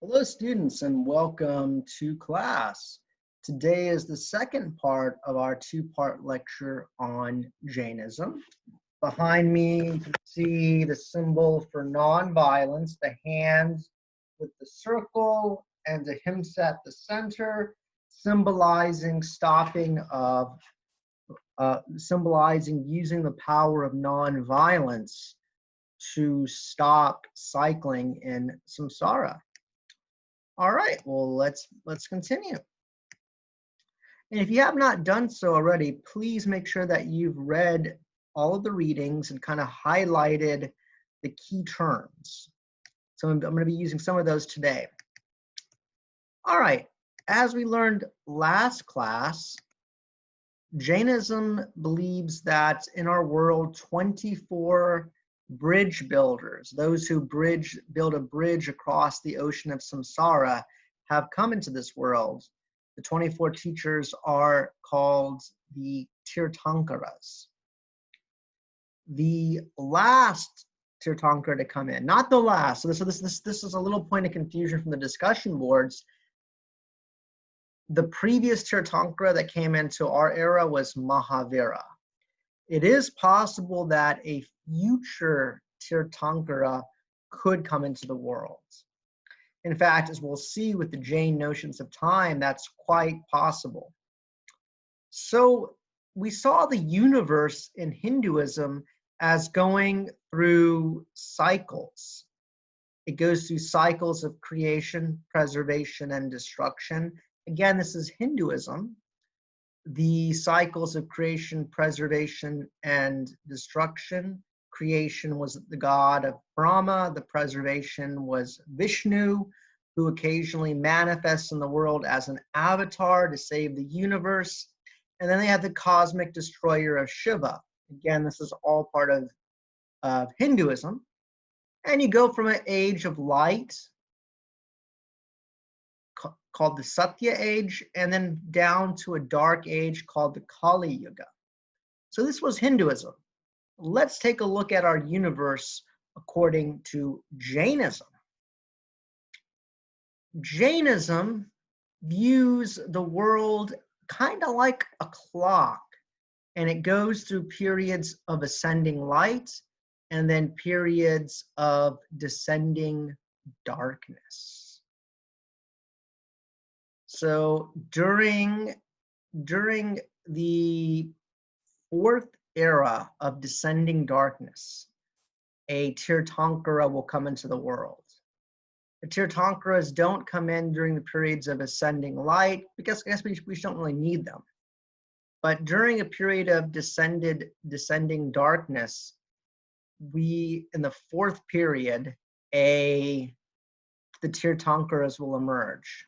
Hello, students, and welcome to class. Today is the second part of our two-part lecture on Jainism. Behind me, you can see the symbol for nonviolence, the hands with the circle and the ahimsa at the center, symbolizing symbolizing using the power of nonviolence to stop cycling in samsara. All right, well, let's continue. And if you have not done so already, please make sure that you've read all of the readings and kind of highlighted the key terms. So I'm going to be using some of those today. All right, as we learned last class, Jainism believes that in our world, 24 bridge builders, those who build a bridge across the ocean of samsara, have come into this world. The 24 teachers are called the Tirthankaras. The last Tirthankara to come in, not the last. So this is a little point of confusion from the discussion boards. The previous Tirthankara that came into our era was Mahavira. It is possible that a future Tirthankara could come into the world. In fact, as we'll see with the Jain notions of time, that's quite possible. So we saw the universe in Hinduism as going through cycles. It goes through cycles of creation, preservation, and destruction. Again, this is Hinduism. The cycles of creation, preservation, and destruction. Creation was the god of Brahma. The preservation was Vishnu, who occasionally manifests in the world as an avatar to save the universe. And then they have the cosmic destroyer of Shiva. Again, this is all part of Hinduism. And you go from an age of light, called the Satya age, and then down to a dark age called the Kali Yuga. So this was Hinduism. Let's take a look at our universe according to Jainism. Jainism views the world kind of like a clock, and it goes through periods of ascending light and then periods of descending darkness. So during the fourth era of descending darkness, a Tirthankara will come into the world. The Tirthankaras don't come in during the periods of ascending light because I guess we don't really need them. But during a period of descending darkness, in the fourth period, the Tirthankaras will emerge.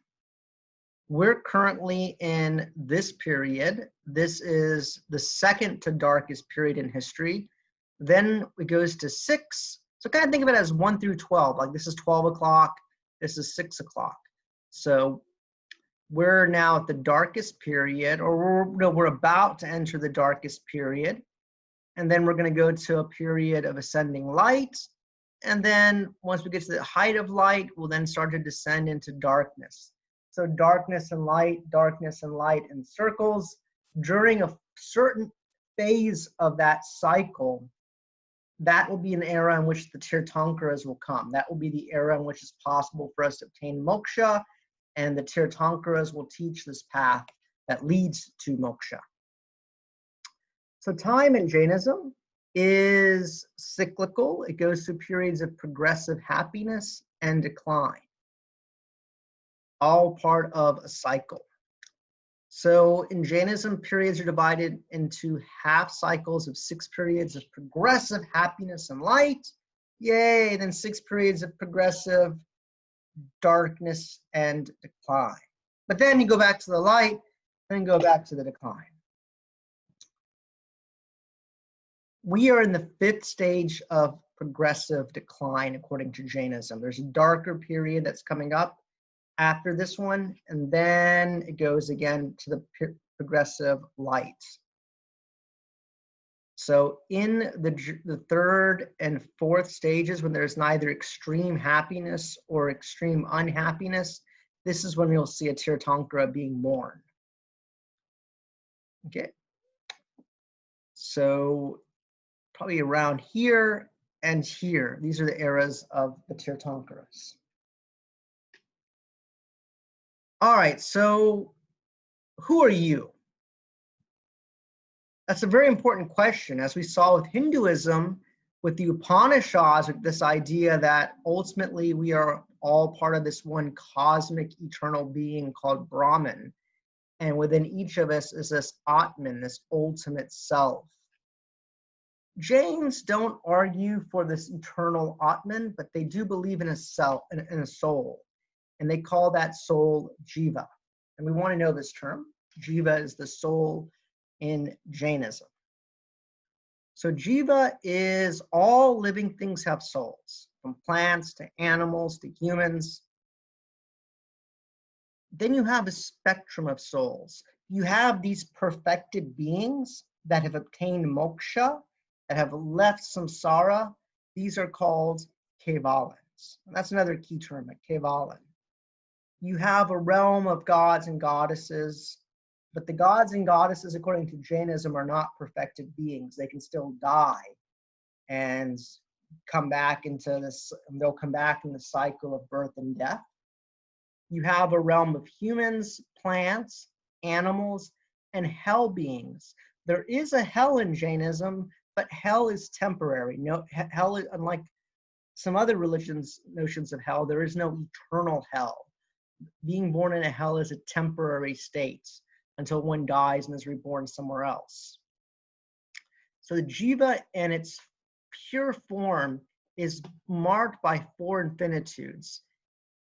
We're currently in this period. This is the second to darkest period in history. Then it goes to 6. So kind of think of it as 1 through 12. Like this is 12 o'clock, this is 6 o'clock. So we're now at the darkest period, or we're about to enter the darkest period. And then we're going to go to a period of ascending light. And then once we get to the height of light, we'll then start to descend into darkness. So darkness and light in circles. During a certain phase of that cycle, that will be an era in which the Tirthankaras will come. That will be the era in which it's possible for us to obtain moksha, and the Tirthankaras will teach this path that leads to moksha. So time in Jainism is cyclical. It goes through periods of progressive happiness and decline, all part of a cycle. So in Jainism, periods are divided into half cycles of 6 periods of progressive happiness and light. Yay, then 6 periods of progressive darkness and decline. But then you go back to the light, then go back to the decline. We are in the 5th stage of progressive decline according to Jainism. There's a darker period that's coming up after this one, and then it goes again to the progressive light. So in the third and fourth stages, when there's neither extreme happiness or extreme unhappiness, this is when you'll see a Tirthankara being born. Okay. So probably around here and here, these are the eras of the Tirthankaras. All right, so who are you? That's a very important question. As we saw with Hinduism, with the Upanishads, with this idea that ultimately we are all part of this one cosmic eternal being called Brahman. And within each of us is this Atman, this ultimate self. Jains don't argue for this eternal Atman, but they do believe in a self, in a soul. And they call that soul Jiva. And we want to know this term. Jiva is the soul in Jainism. So Jiva is all living things have souls, from plants to animals to humans. Then you have a spectrum of souls. You have these perfected beings that have obtained moksha, that have left samsara. These are called kevalans. And that's another key term, a kevalan. You have a realm of gods and goddesses, but the gods and goddesses, according to Jainism, are not perfected beings. They can still die and come back into this, they'll come back in the cycle of birth and death. You have a realm of humans, plants, animals, and hell beings. There is a hell in Jainism, but hell is temporary. No, hell is, unlike some other religions' notions of hell, there is no eternal hell. Being born in a hell is a temporary state until one dies and is reborn somewhere else. So the Jiva in its pure form is marked by four infinitudes: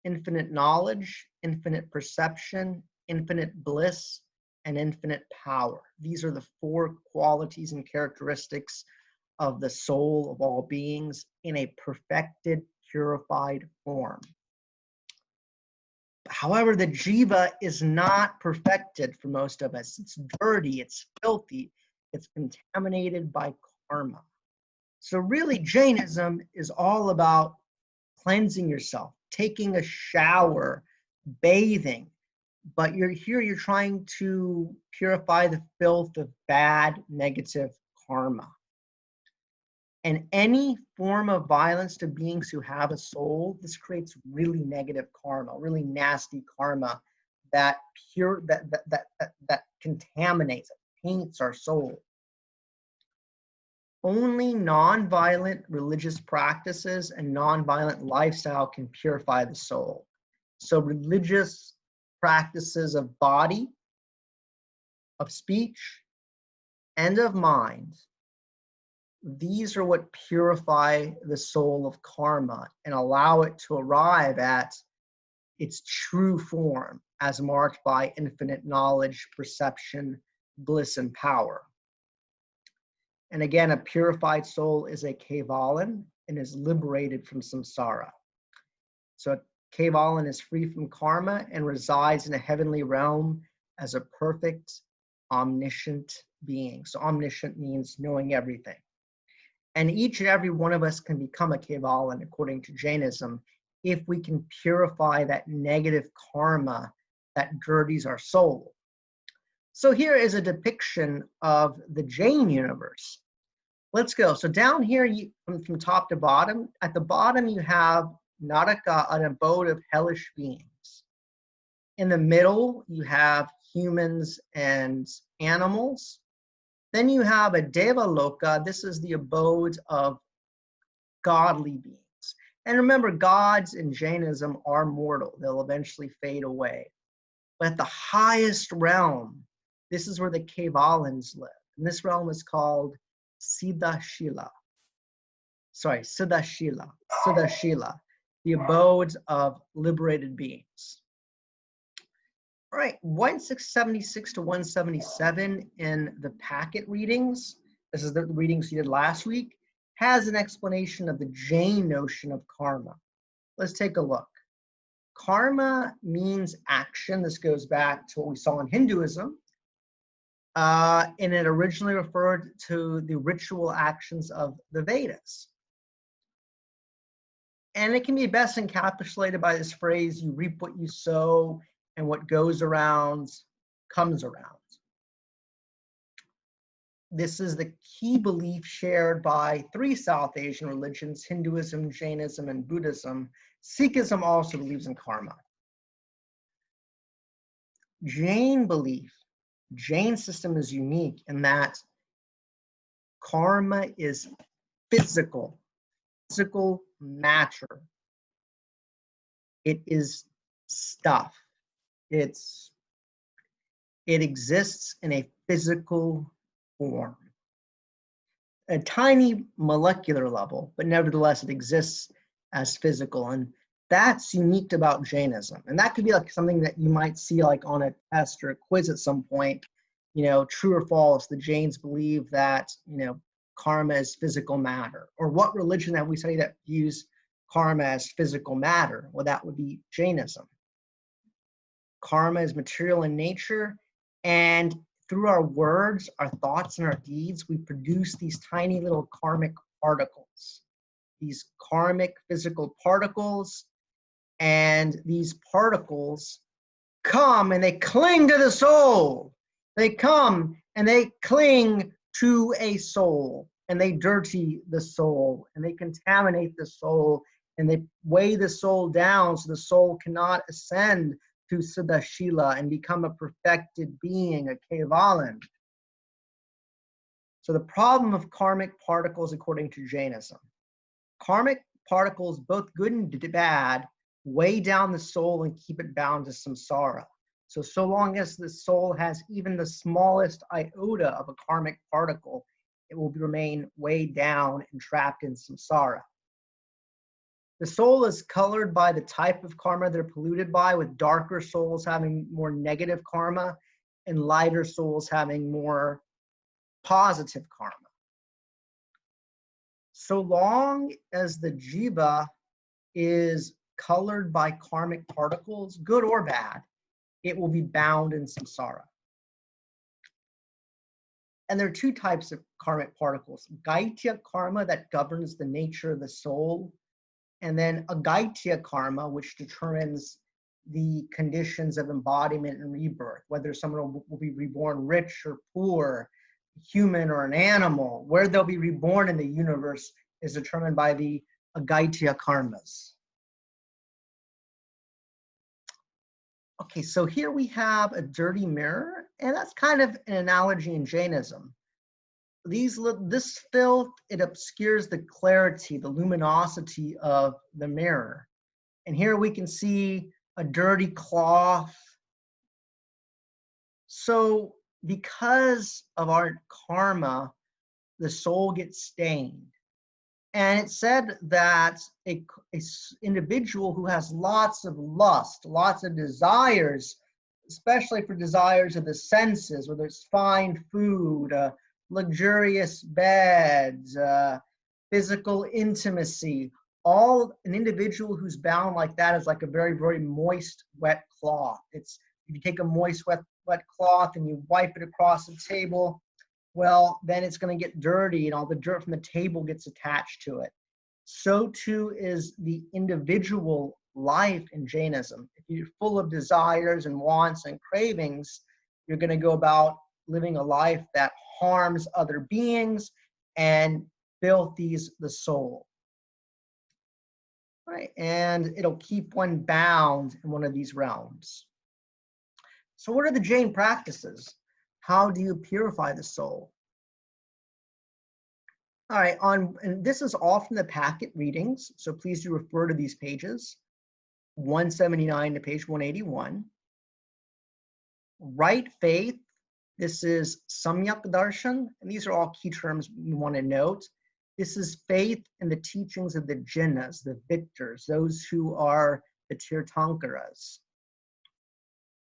infinite knowledge, infinite perception, infinite bliss, and infinite power. These are the four qualities and characteristics of the soul of all beings in a perfected, purified form. However, the jiva is not perfected for most of us. It's dirty, it's filthy, it's contaminated by karma. So really, Jainism is all about cleansing yourself, taking a shower, bathing, but you're trying to purify the filth of bad, negative karma. And any form of violence to beings who have a soul, this creates really negative karma, really nasty karma that contaminates, paints our soul. Only non-violent religious practices and non-violent lifestyle can purify the soul. So religious practices of body, of speech, and of mind, these are what purify the soul of karma and allow it to arrive at its true form as marked by infinite knowledge, perception, bliss, and power. And again, a purified soul is a kevalan and is liberated from samsara. So a kevalan is free from karma and resides in a heavenly realm as a perfect, omniscient being. So omniscient means knowing everything. And each and every one of us can become a kevalan according to Jainism if we can purify that negative karma that dirties our soul. So here is a depiction of the Jain universe. Let's go. So down here, from top to bottom, at the bottom you have Naraka, an abode of hellish beings. In the middle, you have humans and animals. Then you have a Devaloka. This is the abode of godly beings. And remember, gods in Jainism are mortal. They'll eventually fade away. But at the highest realm, this is where the Kevalans live. And this realm is called Siddhashila. Siddhashila, the abode of liberated beings. All right, 1676 to 177 in the packet readings, this is the readings you did last week, has an explanation of the Jain notion of karma. Let's take a look. Karma means action. This goes back to what we saw in Hinduism. and it originally referred to the ritual actions of the Vedas. And it can be best encapsulated by this phrase, you reap what you sow, and what goes around comes around. This is the key belief shared by 3 South Asian religions, Hinduism, Jainism, and Buddhism. Sikhism also believes in karma. Jain belief, Jain system is unique in that karma is physical matter. It is stuff. It exists in a physical form. A tiny molecular level, but nevertheless it exists as physical. And that's unique about Jainism. And that could be like something that you might see like on a test or a quiz at some point, you know, true or false. The Jains believe that, you know, karma is physical matter. Or what religion have we studied that views karma as physical matter? Well, that would be Jainism. Karma is material in nature, and through our words, our thoughts, and our deeds, we produce these tiny little karmic particles, these karmic physical particles, and these particles come and they cling to the soul. They come and they cling to a soul, and they dirty the soul, and they contaminate the soul, and they weigh the soul down so the soul cannot ascend to Siddhashila and become a perfected being, a Kevalan. So the problem of karmic particles according to Jainism. Karmic particles, both good and bad, weigh down the soul and keep it bound to samsara. So long as the soul has even the smallest iota of a karmic particle, it will remain weighed down and trapped in samsara. The soul is colored by the type of karma they're polluted by, with darker souls having more negative karma and lighter souls having more positive karma. So long as the jiva is colored by karmic particles, good or bad, it will be bound in samsara. And there are 2 types of karmic particles: Gaitya karma, that governs the nature of the soul, and then agaitya karma, which determines the conditions of embodiment and rebirth, whether someone will be reborn rich or poor, human or an animal. Where they'll be reborn in the universe is determined by the agaitya karmas. Okay, so here we have a dirty mirror, and that's kind of an analogy in Jainism. This filth, it obscures the clarity, the luminosity of the mirror. And here we can see a dirty cloth. So because of our karma, the soul gets stained. And it said that a individual who has lots of lust, lots of desires, especially for desires of the senses, whether it's fine food, luxurious beds, physical intimacy, an individual who's bound like that is like a very, very moist, wet cloth. If you take a moist, wet cloth and you wipe it across the table, well, then it's going to get dirty and all the dirt from the table gets attached to it. So too is the individual life in Jainism. If you're full of desires and wants and cravings, you're going to go about living a life that harms other beings and filthies the soul. Right? And it'll keep one bound in one of these realms. So what are the Jain practices? How do you purify the soul? All right, and this is all from the packet readings, so please do refer to these pages, 179 to page 181. Right faith, this is Samyak Darshan, and these are all key terms we want to note. This is faith in the teachings of the Jinnas, the victors, those who are the Tirthankaras.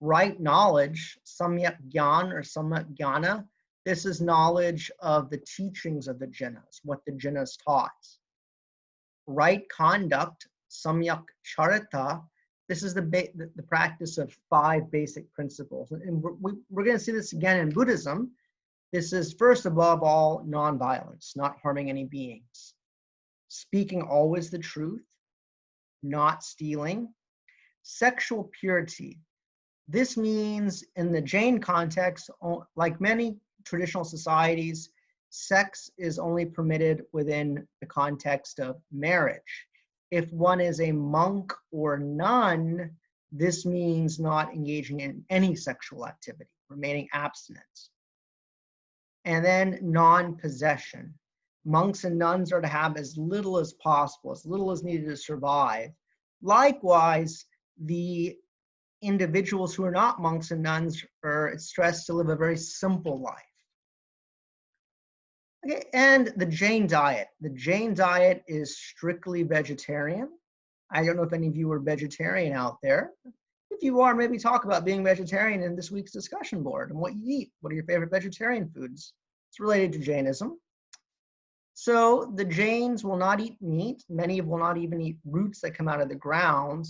Right knowledge, Samyak Gyan or Samyak Jnana, this is knowledge of the teachings of the Jinnas, what the Jinnas taught. Right conduct, Samyak Charita, this is the practice of 5 basic principles. And we're going to see this again in Buddhism, This is first above all nonviolence, not harming any beings. Speaking always the truth, not stealing. Sexual purity. This means in the Jain context, like many traditional societies, sex is only permitted within the context of marriage. If one is a monk or nun, this means not engaging in any sexual activity, remaining abstinent. And then non-possession. Monks and nuns are to have as little as possible, as little as needed to survive. Likewise, the individuals who are not monks and nuns are stressed to live a very simple life. Okay, and the Jain diet. The Jain diet is strictly vegetarian. I don't know if any of you are vegetarian out there. If you are, maybe talk about being vegetarian in this week's discussion board and what you eat. What are your favorite vegetarian foods? It's related to Jainism. So the Jains will not eat meat. Many will not even eat roots that come out of the ground.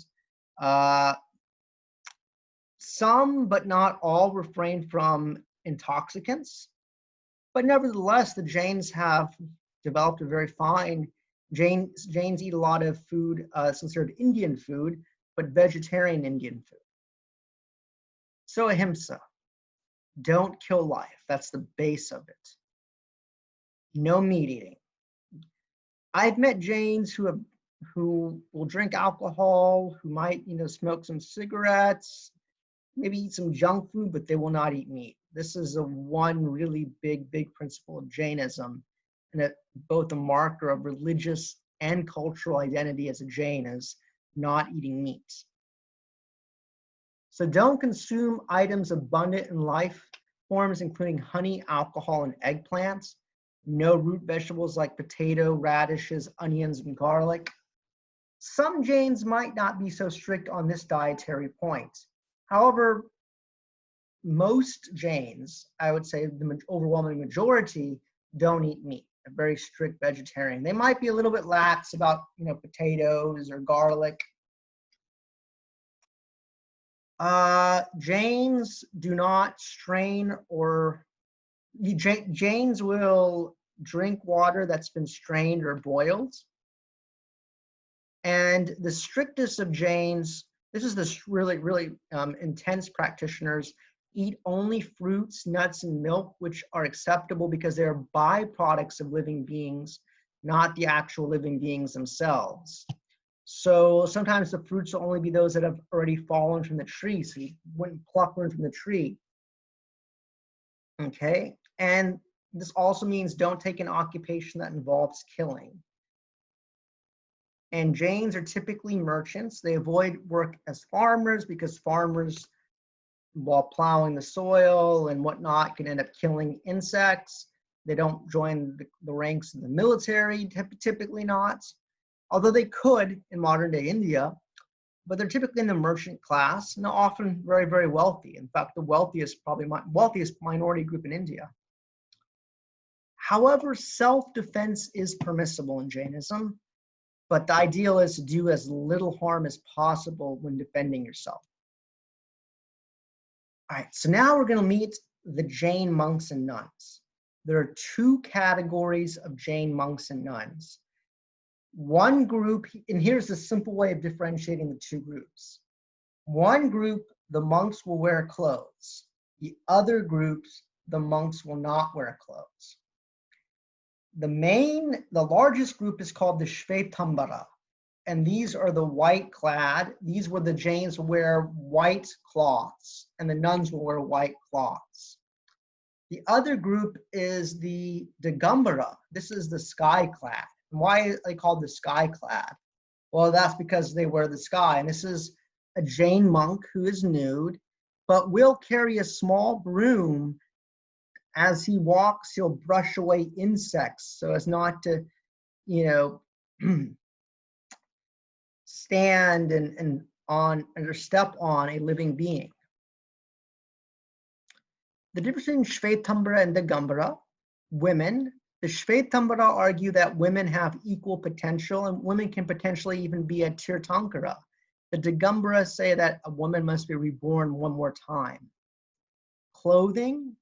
Some, but not all, refrain from intoxicants. But nevertheless, the Jains have developed a very fine, Jains eat a lot of food, some sort of Indian food, but vegetarian Indian food. So ahimsa, don't kill life. That's the base of it. No meat eating. I've met Jains who will drink alcohol, who might, smoke some cigarettes, maybe eat some junk food, but they will not eat meat. This is one really big principle of Jainism, and both a marker of religious and cultural identity as a Jain is not eating meat. So don't consume items abundant in life forms, including honey, alcohol, and eggplants. No root vegetables like potato, radishes, onions, and garlic. Some Jains might not be so strict on this dietary point. However, most Jains, I would say the overwhelming majority, don't eat meat. They're very strict vegetarian. They might be a little bit lax about, potatoes or garlic. Jains do not strain Jains will drink water that's been strained or boiled. And the strictest of Jains, this is the really intense practitioners, eat only fruits, nuts, and milk, which are acceptable because they are byproducts of living beings, not the actual living beings themselves. So sometimes the fruits will only be those that have already fallen from the tree, so you wouldn't pluck one from the tree. Okay, and this also means don't take an occupation that involves killing. And Jains are typically merchants. They avoid work as farmers because farmers, while plowing the soil and whatnot, can end up killing insects. They don't join the ranks of the military, typically not. Although they could in modern day India, but they're typically in the merchant class and often very wealthy. In fact, the wealthiest minority group in India. However, self-defense is permissible in Jainism, but the ideal is to do as little harm as possible when defending yourself. All right, so now we're going to meet the Jain monks and nuns. There are two categories of Jain monks and nuns. One group, and here's the simple way of differentiating the two groups. One group, the monks will wear clothes. The other groups, the monks will not wear clothes. The largest group is called the Shvetambara, and these are the white clad. These were the Jains will wear white cloths, and the nuns will wear white cloths. The other group is the Digambara. This is the sky clad. And why are they called the sky clad? Well, that's because they wear the sky. And this is a Jain monk who is nude, but will carry a small broom. As he walks, he'll brush away insects so as not to, stand and or step on a living being. The difference between Shvetambara and Digambara, women, the Shvetambara argue that women have equal potential and women can potentially even be a Tirthankara. The Digambara say that a woman must be reborn one more time. Clothing,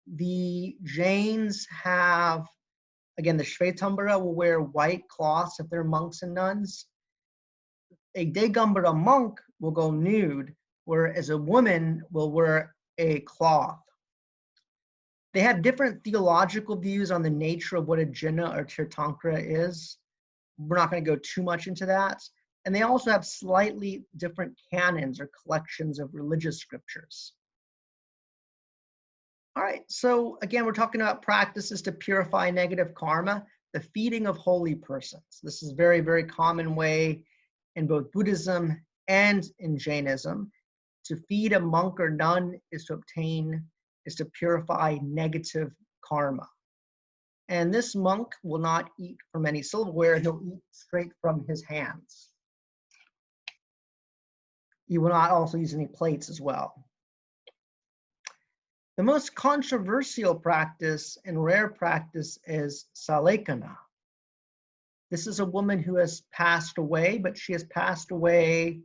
The Jains have, again, the Shvetambara will wear white cloths if they're monks and nuns. A Digambara monk will go nude, whereas a woman will wear a cloth. They have different theological views on the nature of what a Jina or Tirthankara is. We're not going to go too much into that. And they also have slightly different canons or collections of religious scriptures. All right, so again, we're talking about practices to purify negative karma, the feeding of holy persons. This is a very, very common way in both Buddhism and in Jainism. To feed a monk or nun is to purify negative karma. And this monk will not eat from any silverware, he'll eat straight from his hands. He will not also use any plates as well. The most controversial practice and rare practice is Salekana. This is a woman who has passed away, but she has passed away,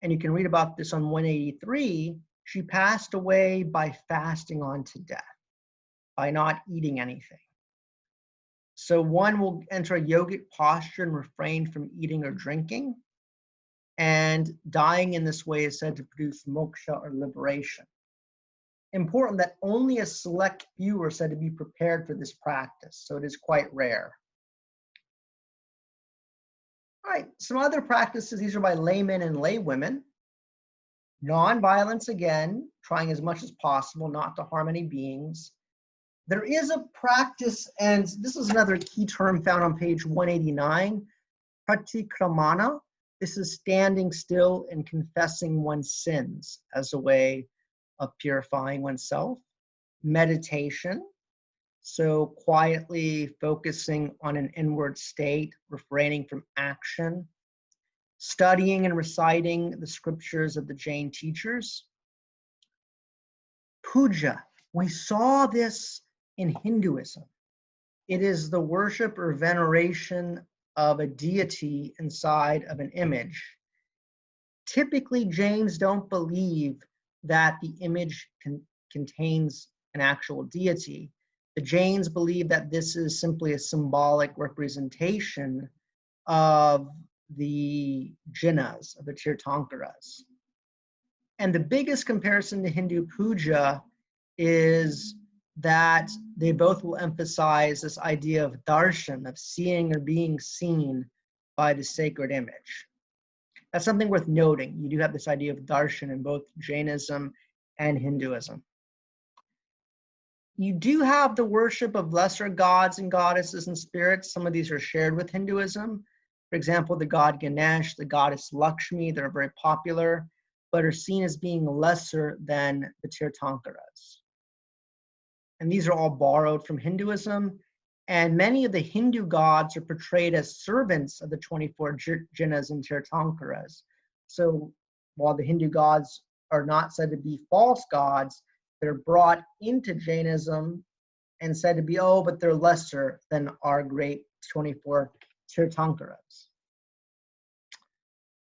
and you can read about this on 183. She passed away by fasting on to death, by not eating anything. So one will enter a yogic posture and refrain from eating or drinking, and dying in this way is said to produce moksha or liberation. Important that only a select few are said to be prepared for this practice, so it is quite rare. All right, some other practices, these are by laymen and laywomen. Non-violence, again, trying as much as possible not to harm any beings. There is a practice, and this is another key term found on page 189, pratikramana. This is standing still and confessing one's sins as a way of purifying oneself. Meditation, so quietly focusing on an inward state, refraining from action. Studying and reciting the scriptures of the Jain teachers. Puja, we saw this in Hinduism. It is the worship or veneration of a deity inside of an image. Typically, Jains don't believe that the image contains an actual deity. The Jains believe that this is simply a symbolic representation of the jinas, of the Tirthankaras. And the biggest comparison to Hindu puja is that they both will emphasize this idea of darshan, of seeing or being seen by the sacred image. That's something worth noting. You do have this idea of darshan in both Jainism and Hinduism. You do have the worship of lesser gods and goddesses and spirits. Some of these are shared with Hinduism. For example, the god Ganesh, the goddess Lakshmi, they're very popular, but are seen as being lesser than the Tirthankaras. And these are all borrowed from Hinduism. And many of the Hindu gods are portrayed as servants of the 24 jinas and Tirthankaras. So while the Hindu gods are not said to be false gods, they're brought into Jainism and said to be, oh, but they're lesser than our great 24 Tirthankaras.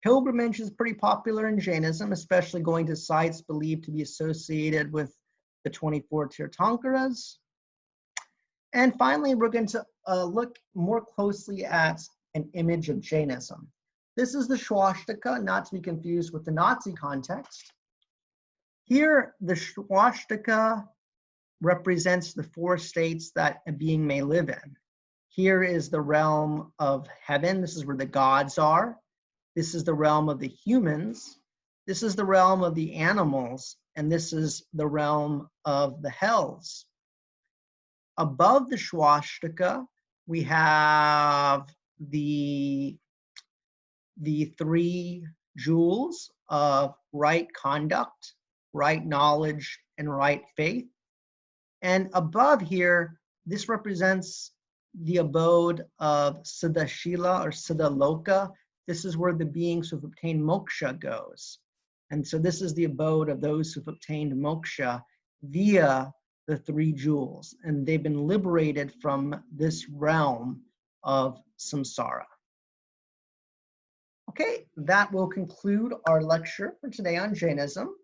Pilgrimage is pretty popular in Jainism, especially going to sites believed to be associated with the 24 Tirthankaras. And finally, we're going to look more closely at an image of Jainism. This is the swastika, not to be confused with the Nazi context. Here, the swastika represents the 4 states that a being may live in. Here is the realm of heaven. This is where the gods are. This is the realm of the humans. This is the realm of the animals. And this is the realm of the hells. Above the swastika, we have the 3 jewels of right conduct, right knowledge, and right faith. And above here, this represents the abode of Siddhashila or Siddhaloka. This is where the beings who have obtained moksha goes. And so this is the abode of those who've obtained moksha via the 3 jewels. And they've been liberated from this realm of samsara. Okay, that will conclude our lecture for today on Jainism.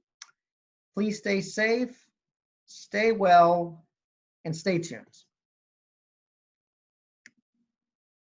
Please stay safe, stay well, and stay tuned.